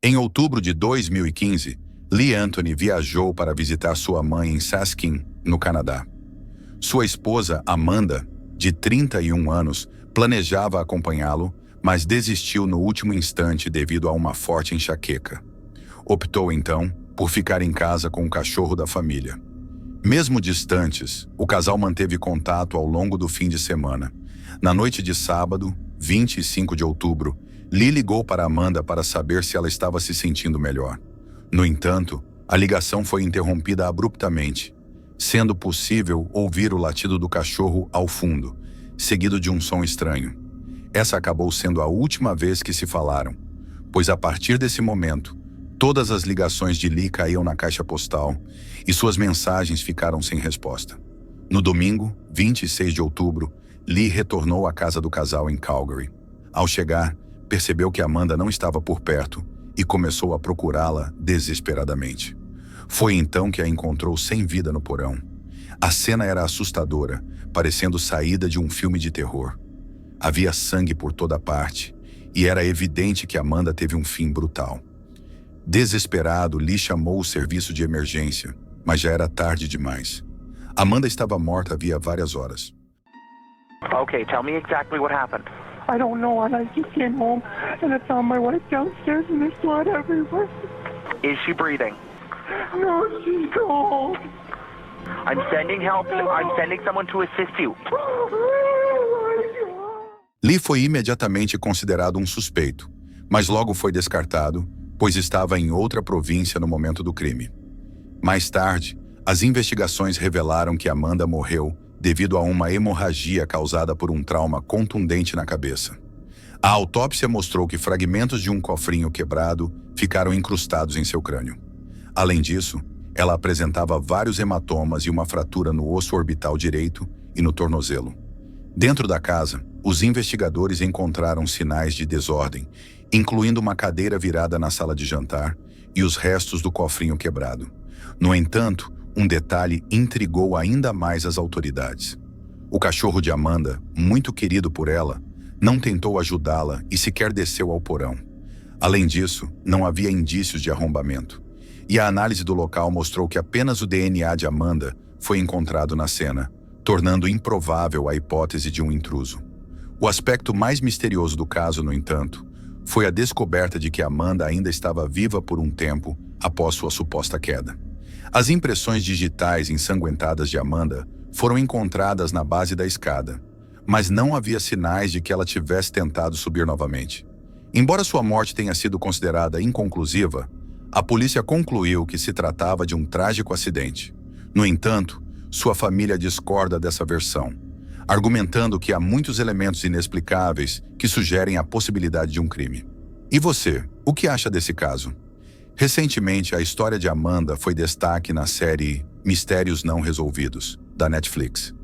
Em outubro de 2015, Lee Anthony viajou para visitar sua mãe em Saskatoon, no Canadá. Sua esposa, Amanda, de 31 anos, planejava acompanhá-lo, mas desistiu no último instante devido a uma forte enxaqueca. Optou, então, por ficar em casa com o cachorro da família. Mesmo distantes, o casal manteve contato ao longo do fim de semana. Na noite de sábado, 25 de outubro, Lee ligou para Amanda para saber se ela estava se sentindo melhor. No entanto, a ligação foi interrompida abruptamente, sendo possível ouvir o latido do cachorro ao fundo, seguido de um som estranho. Essa acabou sendo a última vez que se falaram, pois a partir desse momento, todas as ligações de Lee caíam na caixa postal e suas mensagens ficaram sem resposta. No domingo, 26 de outubro, Lee retornou à casa do casal em Calgary. Ao chegar, percebeu que Amanda não estava por perto e começou a procurá-la desesperadamente. Foi então que a encontrou sem vida no porão. A cena era assustadora, parecendo saída de um filme de terror. Havia sangue por toda parte e era evidente que Amanda teve um fim brutal. Desesperado, Lee chamou o serviço de emergência, mas já era tarde demais. Amanda estava morta havia várias horas. Okay, tell me exactly what happened. I don't know, and I just came home and I found my wife downstairs and there's blood everywhere. Is she breathing? No, she's gone. I'm sending help. I'm sending someone to assist you. Lee foi imediatamente considerado um suspeito, mas logo foi descartado, pois estava em outra província no momento do crime. Mais tarde, as investigações revelaram que Amanda morreu devido a uma hemorragia causada por um trauma contundente na cabeça. A autópsia mostrou que fragmentos de um cofrinho quebrado ficaram incrustados em seu crânio. Além disso, ela apresentava vários hematomas e uma fratura no osso orbital direito e no tornozelo. Dentro da casa, os investigadores encontraram sinais de desordem, incluindo uma cadeira virada na sala de jantar e os restos do cofrinho quebrado. No entanto, um detalhe intrigou ainda mais as autoridades. O cachorro de Amanda, muito querido por ela, não tentou ajudá-la e sequer desceu ao porão. Além disso, não havia indícios de arrombamento. E a análise do local mostrou que apenas o DNA de Amanda foi encontrado na cena, tornando improvável a hipótese de um intruso. O aspecto mais misterioso do caso, no entanto, foi a descoberta de que Amanda ainda estava viva por um tempo após sua suposta queda. As impressões digitais ensanguentadas de Amanda foram encontradas na base da escada, mas não havia sinais de que ela tivesse tentado subir novamente. Embora sua morte tenha sido considerada inconclusiva, a polícia concluiu que se tratava de um trágico acidente. No entanto, sua família discorda dessa versão, argumentando que há muitos elementos inexplicáveis que sugerem a possibilidade de um crime. E você, o que acha desse caso? Recentemente, a história de Amanda foi destaque na série Mistérios Não Resolvidos, da Netflix.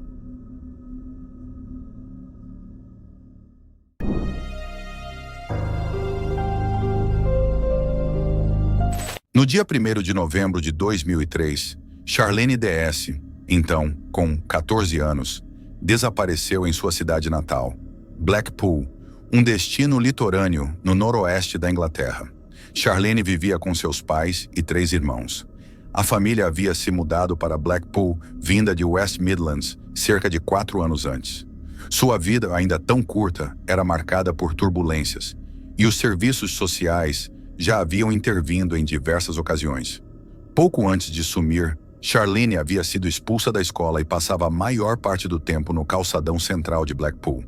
No dia 1º de novembro de 2003, Charlene D.S., então com 14 anos, desapareceu em sua cidade natal, Blackpool, um destino litorâneo no noroeste da Inglaterra. Charlene vivia com seus pais e 3 irmãos. A família havia se mudado para Blackpool, vinda de West Midlands, cerca de 4 anos antes. Sua vida, ainda tão curta, era marcada por turbulências, e os serviços sociais já haviam intervindo em diversas ocasiões. Pouco antes de sumir, Charlene havia sido expulsa da escola e passava a maior parte do tempo no calçadão central de Blackpool.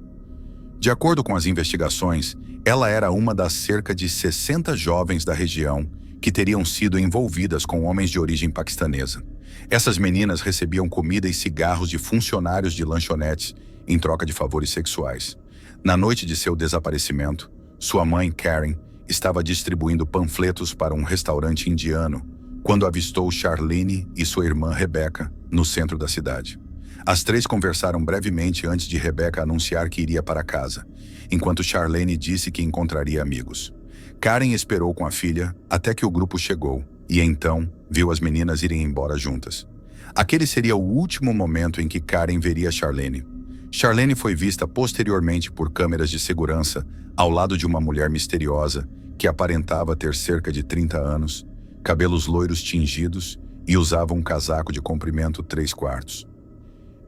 De acordo com as investigações, ela era uma das cerca de 60 jovens da região que teriam sido envolvidas com homens de origem paquistanesa. Essas meninas recebiam comida e cigarros de funcionários de lanchonetes em troca de favores sexuais. Na noite de seu desaparecimento, sua mãe, Karen, estava distribuindo panfletos para um restaurante indiano quando avistou Charlene e sua irmã Rebecca no centro da cidade. As 3 conversaram brevemente antes de Rebecca anunciar que iria para casa, enquanto Charlene disse que encontraria amigos. Karen esperou com a filha até que o grupo chegou e então viu as meninas irem embora juntas. Aquele seria o último momento em que Karen veria Charlene. Charlene foi vista posteriormente por câmeras de segurança ao lado de uma mulher misteriosa que aparentava ter cerca de 30 anos, cabelos loiros tingidos e usava um casaco de comprimento 3/4.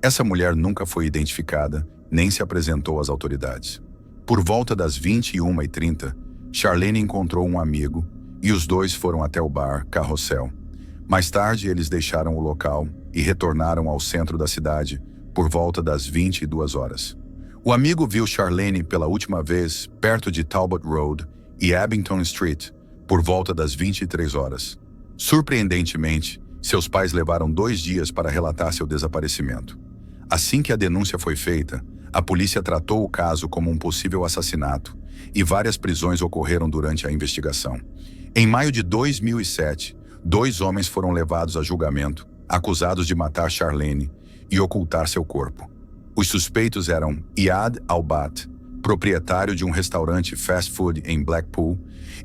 Essa mulher nunca foi identificada, nem se apresentou às autoridades. Por volta das 21h30, Charlene encontrou um amigo e os dois foram até o bar Carrossel. Mais tarde, eles deixaram o local e retornaram ao centro da cidade por volta das 22 horas. O amigo viu Charlene pela última vez perto de Talbot Road e Abington Street por volta das 23 horas. Surpreendentemente, seus pais levaram 2 dias para relatar seu desaparecimento. Assim que a denúncia foi feita, a polícia tratou o caso como um possível assassinato e várias prisões ocorreram durante a investigação. Em maio de 2007, 2 homens foram levados a julgamento, acusados de matar Charlene e ocultar seu corpo. Os suspeitos eram Iyad Al-Bat, proprietário de um restaurante fast food em Blackpool,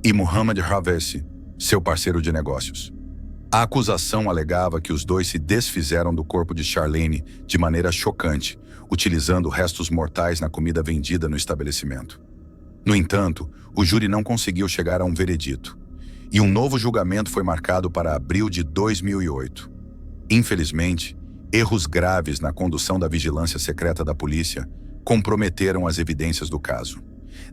e Muhammad Havesi, seu parceiro de negócios. A acusação alegava que os dois se desfizeram do corpo de Charlene de maneira chocante, utilizando restos mortais na comida vendida no estabelecimento. No entanto, o júri não conseguiu chegar a um veredito, e um novo julgamento foi marcado para abril de 2008. Infelizmente, erros graves na condução da vigilância secreta da polícia comprometeram as evidências do caso.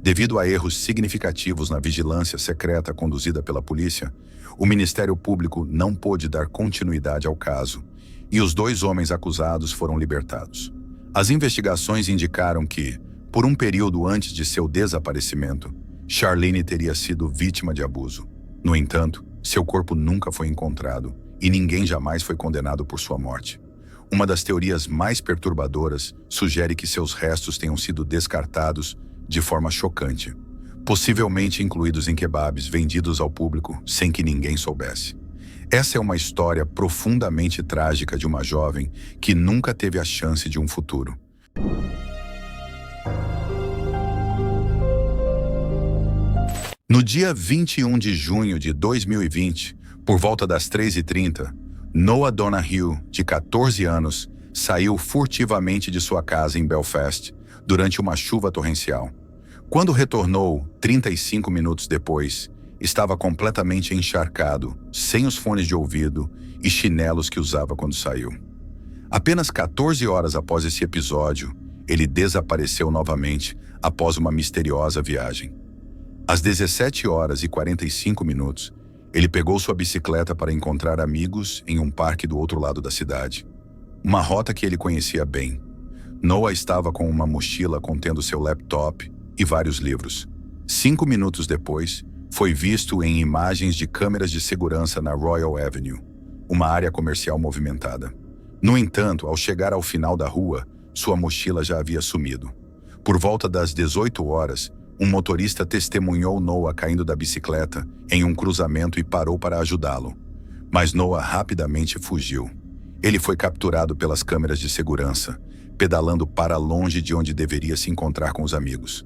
Devido a erros significativos na vigilância secreta conduzida pela polícia, o Ministério Público não pôde dar continuidade ao caso e os 2 homens acusados foram libertados. As investigações indicaram que, por um período antes de seu desaparecimento, Charlene teria sido vítima de abuso. No entanto, seu corpo nunca foi encontrado e ninguém jamais foi condenado por sua morte. Uma das teorias mais perturbadoras sugere que seus restos tenham sido descartados de forma chocante, possivelmente incluídos em kebabs vendidos ao público sem que ninguém soubesse. Essa é uma história profundamente trágica de uma jovem que nunca teve a chance de um futuro. No dia 21 de junho de 2020, por volta das 3h30, Noah Donahue, de 14 anos, saiu furtivamente de sua casa em Belfast durante uma chuva torrencial. Quando retornou, 35 minutos depois, estava completamente encharcado, sem os fones de ouvido e chinelos que usava quando saiu. Apenas 14 horas após esse episódio, ele desapareceu novamente após uma misteriosa viagem. Às 17h45, ele pegou sua bicicleta para encontrar amigos em um parque do outro lado da cidade. Uma rota que ele conhecia bem. Noah estava com uma mochila contendo seu laptop e vários livros. 5 minutos depois, foi visto em imagens de câmeras de segurança na Royal Avenue, uma área comercial movimentada. No entanto, ao chegar ao final da rua, sua mochila já havia sumido. Por volta das 18 horas, um motorista testemunhou Noah caindo da bicicleta em um cruzamento e parou para ajudá-lo. Mas Noah rapidamente fugiu. Ele foi capturado pelas câmeras de segurança, pedalando para longe de onde deveria se encontrar com os amigos.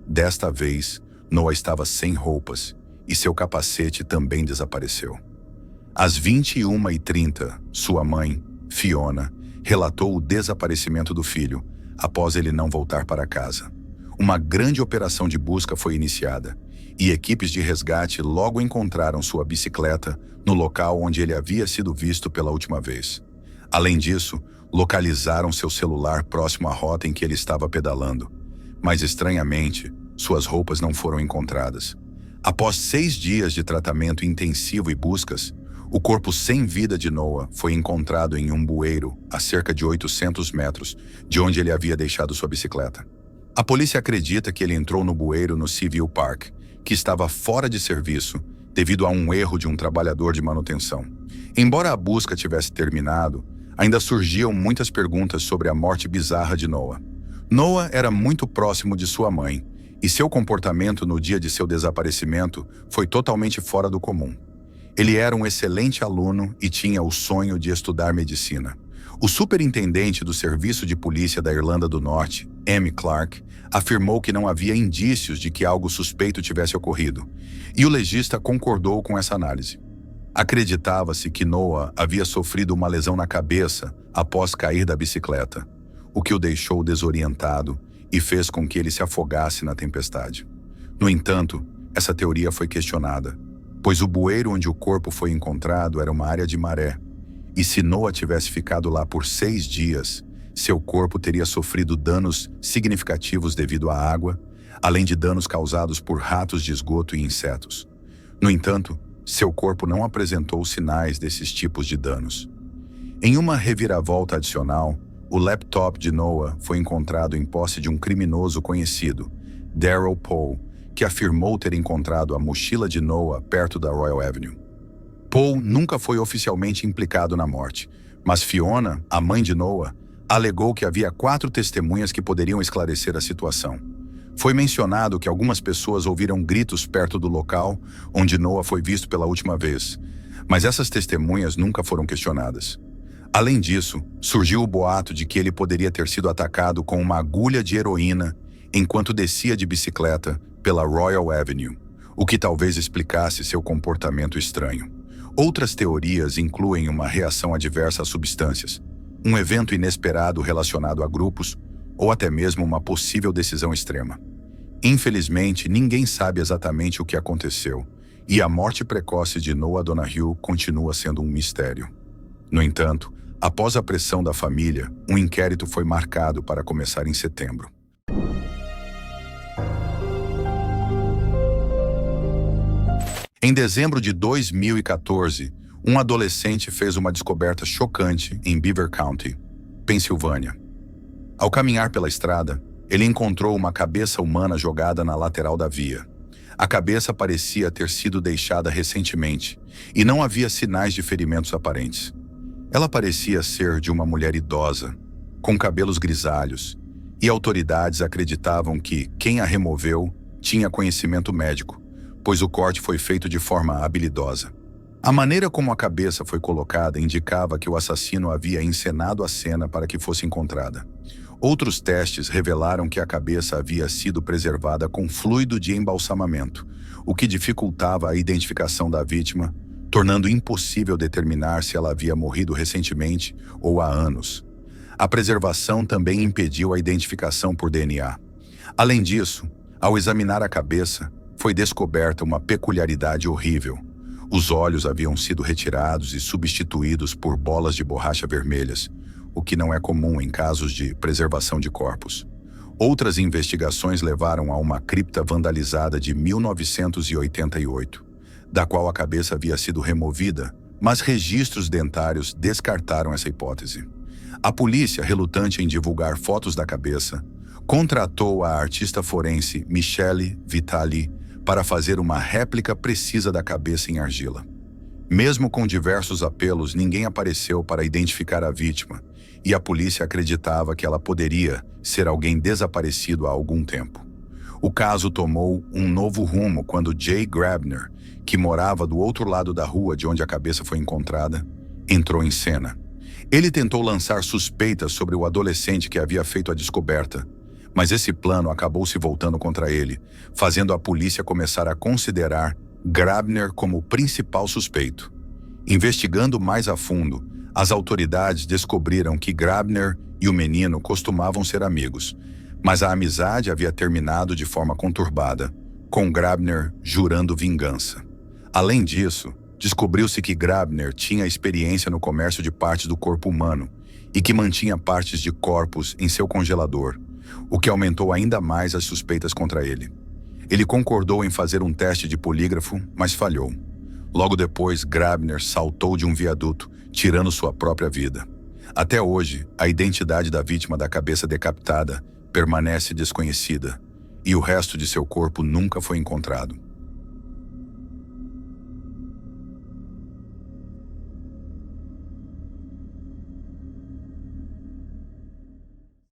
Desta vez, Noah estava sem roupas e seu capacete também desapareceu. Às 21h30, sua mãe, Fiona, relatou o desaparecimento do filho após ele não voltar para casa. Uma grande operação de busca foi iniciada e equipes de resgate logo encontraram sua bicicleta no local onde ele havia sido visto pela última vez. Além disso, localizaram seu celular próximo à rota em que ele estava pedalando, mas estranhamente, suas roupas não foram encontradas. Após 6 dias de tratamento intensivo e buscas, o corpo sem vida de Noah foi encontrado em um bueiro a cerca de 800 metros de onde ele havia deixado sua bicicleta. A polícia acredita que ele entrou no bueiro no Civil Park, que estava fora de serviço devido a um erro de um trabalhador de manutenção. Embora a busca tivesse terminado, ainda surgiam muitas perguntas sobre a morte bizarra de Noah. Noah era muito próximo de sua mãe, e seu comportamento no dia de seu desaparecimento foi totalmente fora do comum. Ele era um excelente aluno e tinha o sonho de estudar medicina. O superintendente do Serviço de Polícia da Irlanda do Norte, Amy Clark, afirmou que não havia indícios de que algo suspeito tivesse ocorrido, e o legista concordou com essa análise. Acreditava-se que Noah havia sofrido uma lesão na cabeça após cair da bicicleta, o que o deixou desorientado e fez com que ele se afogasse na tempestade. No entanto, essa teoria foi questionada, pois o bueiro onde o corpo foi encontrado era uma área de maré, e se Noah tivesse ficado lá por 6 dias, seu corpo teria sofrido danos significativos devido à água, além de danos causados por ratos de esgoto e insetos. No entanto, seu corpo não apresentou sinais desses tipos de danos. Em uma reviravolta adicional, o laptop de Noah foi encontrado em posse de um criminoso conhecido, Daryl Poe, que afirmou ter encontrado a mochila de Noah perto da Royal Avenue. Poe nunca foi oficialmente implicado na morte, mas Fiona, a mãe de Noah, alegou que havia 4 testemunhas que poderiam esclarecer a situação. Foi mencionado que algumas pessoas ouviram gritos perto do local onde Noah foi visto pela última vez, mas essas testemunhas nunca foram questionadas. Além disso, surgiu o boato de que ele poderia ter sido atacado com uma agulha de heroína enquanto descia de bicicleta pela Royal Avenue, o que talvez explicasse seu comportamento estranho. Outras teorias incluem uma reação adversa a substâncias, um evento inesperado relacionado a grupos ou até mesmo uma possível decisão extrema. Infelizmente, ninguém sabe exatamente o que aconteceu, e a morte precoce de Noah Donahue continua sendo um mistério. No entanto, após a pressão da família, um inquérito foi marcado para começar em setembro. Em dezembro de 2014, um adolescente fez uma descoberta chocante em Beaver County, Pensilvânia. Ao caminhar pela estrada, ele encontrou uma cabeça humana jogada na lateral da via. A cabeça parecia ter sido deixada recentemente e não havia sinais de ferimentos aparentes. Ela parecia ser de uma mulher idosa, com cabelos grisalhos, e autoridades acreditavam que quem a removeu tinha conhecimento médico, pois o corte foi feito de forma habilidosa. A maneira como a cabeça foi colocada indicava que o assassino havia encenado a cena para que fosse encontrada. Outros testes revelaram que a cabeça havia sido preservada com fluido de embalsamamento, o que dificultava a identificação da vítima, tornando impossível determinar se ela havia morrido recentemente ou há anos. A preservação também impediu a identificação por DNA. Além disso, ao examinar a cabeça, foi descoberta uma peculiaridade horrível. Os olhos haviam sido retirados e substituídos por bolas de borracha vermelhas, o que não é comum em casos de preservação de corpos. Outras investigações levaram a uma cripta vandalizada de 1988, da qual a cabeça havia sido removida, mas registros dentários descartaram essa hipótese. A polícia, relutante em divulgar fotos da cabeça, contratou a artista forense Michelle Vitali para fazer uma réplica precisa da cabeça em argila. Mesmo com diversos apelos, ninguém apareceu para identificar a vítima, e a polícia acreditava que ela poderia ser alguém desaparecido há algum tempo. O caso tomou um novo rumo quando Jay Grabner, que morava do outro lado da rua de onde a cabeça foi encontrada, entrou em cena. Ele tentou lançar suspeitas sobre o adolescente que havia feito a descoberta, mas esse plano acabou se voltando contra ele, fazendo a polícia começar a considerar Grabner como o principal suspeito. Investigando mais a fundo, as autoridades descobriram que Grabner e o menino costumavam ser amigos, mas a amizade havia terminado de forma conturbada, com Grabner jurando vingança. Além disso, descobriu-se que Grabner tinha experiência no comércio de partes do corpo humano e que mantinha partes de corpos em seu congelador, o que aumentou ainda mais as suspeitas contra ele. Ele concordou em fazer um teste de polígrafo, mas falhou. Logo depois, Grabner saltou de um viaduto, tirando sua própria vida. Até hoje, a identidade da vítima da cabeça decapitada permanece desconhecida, e o resto de seu corpo nunca foi encontrado.